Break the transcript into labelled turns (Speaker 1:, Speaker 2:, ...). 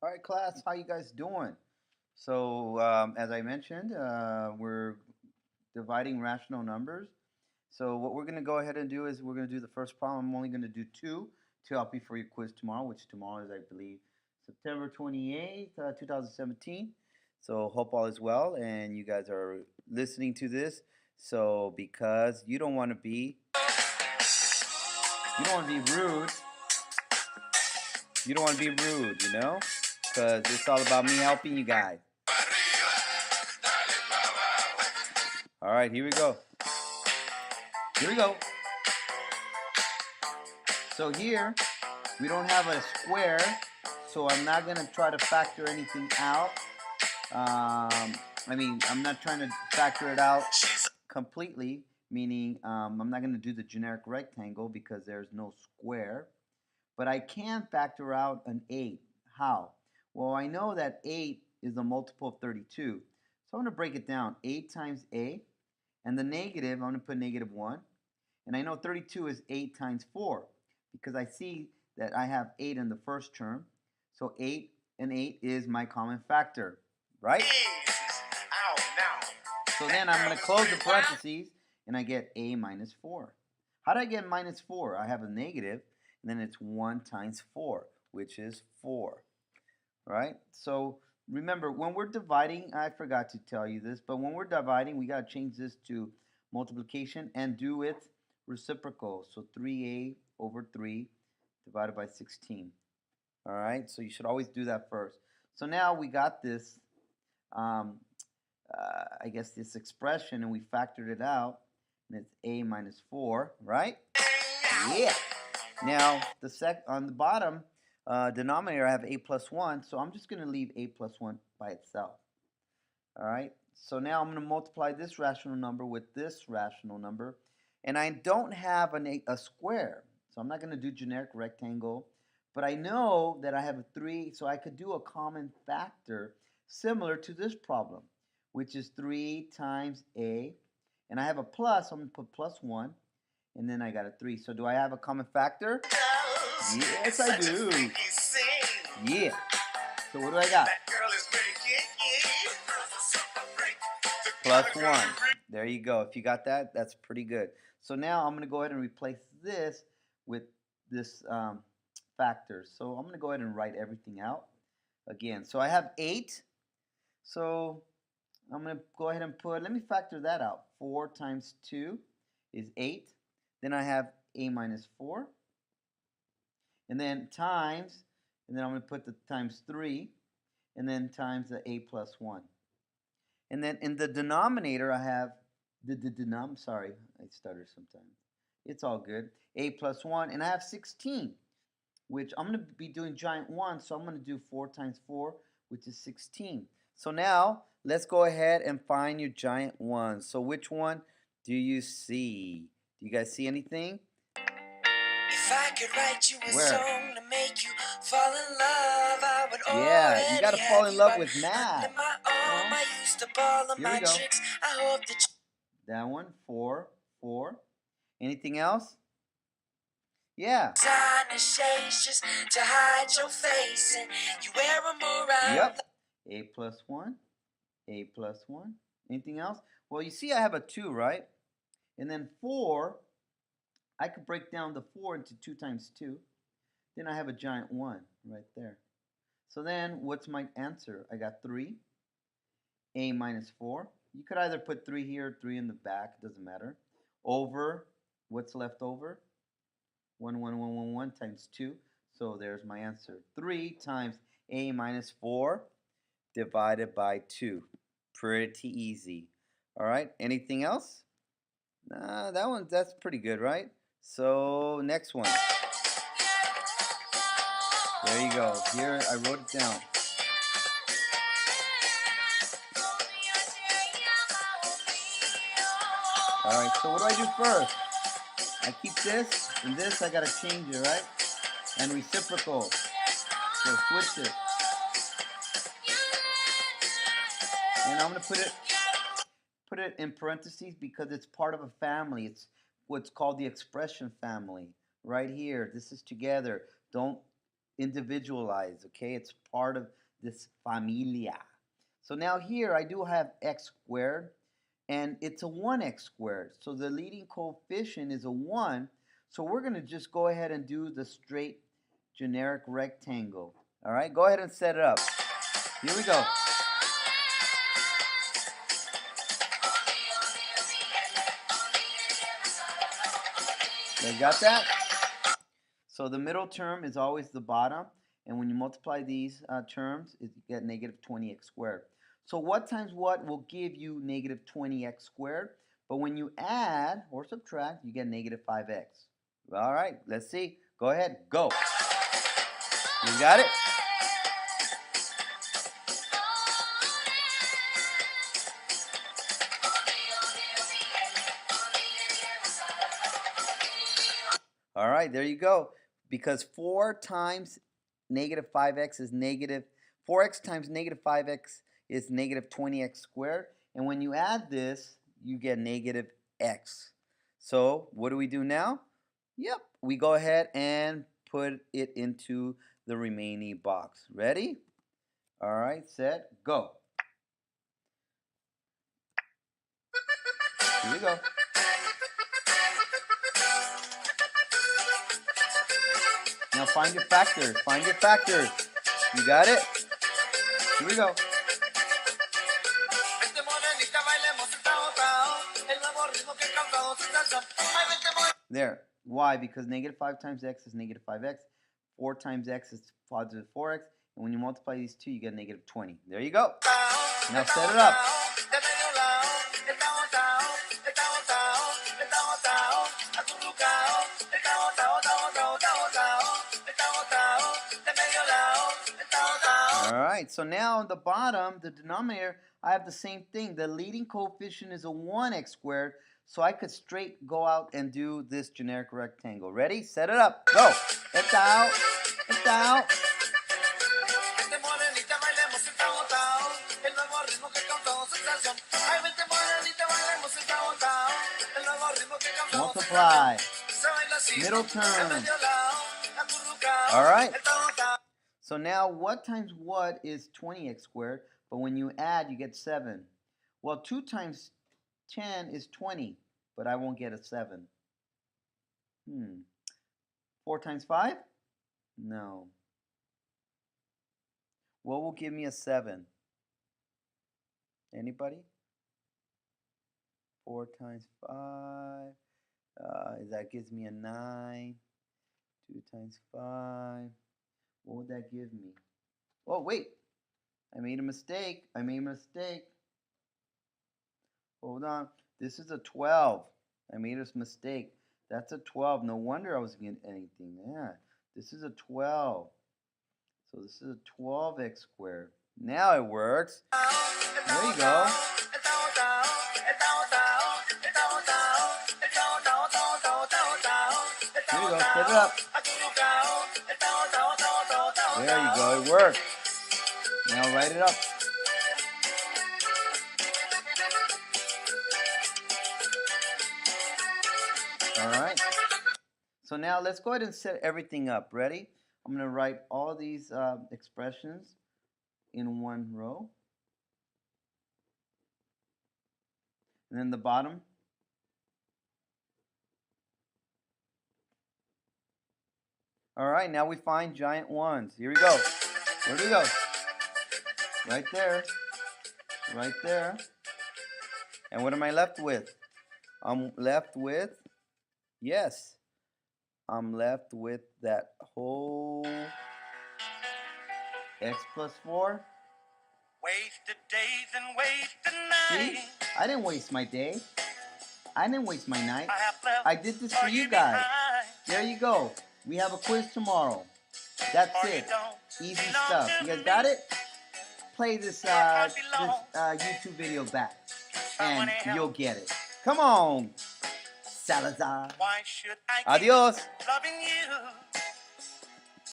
Speaker 1: All right, class, how you guys doing? So, as I mentioned, we're dividing rational numbers. So what we're going to go ahead and do is we're going to do the first problem. I'm only going to do two to help you for your quiz tomorrow, which tomorrow is, I believe, September 28th, 2017. So hope all is well and you guys are listening to this. So because you don't want to be rude, you know, because it's all about me helping you guys. All right, here we go. So here, we don't have a square, so I'm not going to try to factor anything out. I'm not trying to factor it out completely, meaning I'm not going to do the generic rectangle because there's no square. But I can factor out an 8. How? Well, I know that 8 is a multiple of 32. So I'm going to break it down. 8 times a, and the negative, I'm going to put negative 1. And I know 32 is 8 times 4 because I see that I have 8 in the first term. So 8 and 8 is my common factor, right? So then I'm going to close the parentheses and I get a minus 4. How do I get minus 4? I have a negative and then it's 1 times 4, which is 4, right? So remember, when we're dividing, I forgot to tell you this, but when we're dividing, we got to change this to multiplication and do it reciprocal. So 3a over 3 divided by 16. All right, so you should always do that first. So now we got this, I guess this expression, and we factored it out, and it's a minus 4, right? Yeah. Now, on the bottom denominator, I have a plus 1, so I'm just going to leave a plus 1 by itself. All right, so now I'm going to multiply this rational number with this rational number, and I don't have a square, so I'm not going to do generic rectangle, but I know that I have a 3, so I could do a common factor similar to this problem, which is 3 times a, and I have a plus, so I'm going to put plus 1, and then I got a 3. So do I have a common factor? Yes, I do. Yeah. So what do I got? Plus 1. There you go. If you got that, that's pretty good. So now I'm going to go ahead and replace this with this factor. So I'm going to go ahead and write everything out again. So I have 8. So I'm going to go ahead and let me factor that out. 4 times 2 is 8. Then I have a minus 4. And then times, and then I'm going to put the times 3. And then times the a plus 1. And then in the denominator, I have sorry, I stutter sometimes. It's all good. A plus 1, and I have 16, which I'm going to be doing giant 1, so I'm going to do 4 times 4, which is 16. So now, let's go ahead and find your giant 1. So which one do you see? Do you guys see anything?
Speaker 2: If I could write you a song to make you fall in love, I would
Speaker 1: you gotta fall in love with math. Here we go. That one, 4, 4. Anything else? Yeah.
Speaker 2: Just to hide your face and you wear them around.
Speaker 1: Yep. A plus 1. A plus 1. Anything else? Well, you see I have a 2, right? And then 4, I could break down the 4 into 2 times 2. Then I have a giant 1 right there. So then what's my answer? I got 3. A minus 4. You could either put 3 here, 3 in the back. It doesn't matter. Over, what's left over? 1, 1, 1, 1, 1 times 2. So there's my answer. 3 times a minus 4 divided by 2. Pretty easy. All right, anything else? That's pretty good, right? So next one. There you go. Here, I wrote it down. All right, so what do I do first? I keep this, and this I gotta change it, right? And reciprocal. So switch it. And I'm gonna put it in parentheses because it's part of a family. It's what's called the expression family. Right here. This is together. Don't individualized, okay? It's part of this familia. So now here I do have x squared, and it's a 1x squared. So the leading coefficient is a 1. So we're going to just go ahead and do the straight generic rectangle. All right, go ahead and set it up. Here we go. You got that? So the middle term is always the bottom, and when you multiply these terms, you get negative 20x squared. So what times what will give you negative 20x squared? But when you add or subtract, you get negative 5x. All right, let's see. Go ahead, go. You got it? All right, there you go. Because 4 times negative 5x is negative, 4x times negative 5x is negative 20x squared. And when you add this, you get negative x. So what do we do now? Yep, we go ahead and put it into the remaining box. Ready? All right, set, go. Here we go. Now find your factors. Find your factors. You got it? Here we go. There. Why? Because negative 5 times x is negative 5x. 4 times x is positive 4x. And when you multiply these two, you get negative 20. There you go. Now set it up. Alright, so now on the bottom, the denominator, I have the same thing. The leading coefficient is a 1x squared, so I could straight go out and do this generic rectangle. Ready? Set it up. Go. It's out. It's out. Multiply. Middle term. Alright. So now what times what is 20x squared? But when you add, you get 7. Well, 2 times 10 is 20, but I won't get a 7. 4 times 5? No. What will give me a 7? Anybody? 4 times 5. That gives me a 9. 2 times 5. What would that give me? Oh, wait. I made a mistake. Hold on. This is a 12. I made a mistake. That's a 12. No wonder I wasn't getting anything. Yeah. This is a 12. So this is a 12x squared. Now it works. There you go. Here you go. Set it up. There you go. It worked. Now write it up. Alright. So now let's go ahead and set everything up. Ready? I'm going to write all these expressions in one row. And then the bottom. Alright, now we find giant ones. Here we go. Where do we go? Right there. Right there. And what am I left with? I'm left with, yes, I'm left with that whole x plus 4.
Speaker 2: Wasted days and wasted nights.
Speaker 1: See? I didn't waste my day. I didn't waste my night. I did this for you guys. There you go. We have a quiz tomorrow. That's it. Easy stuff. You guys got it? Play this YouTube video back, and you'll get it. Come on, Salazar.
Speaker 2: Why should I
Speaker 1: Adios.
Speaker 2: keep loving you?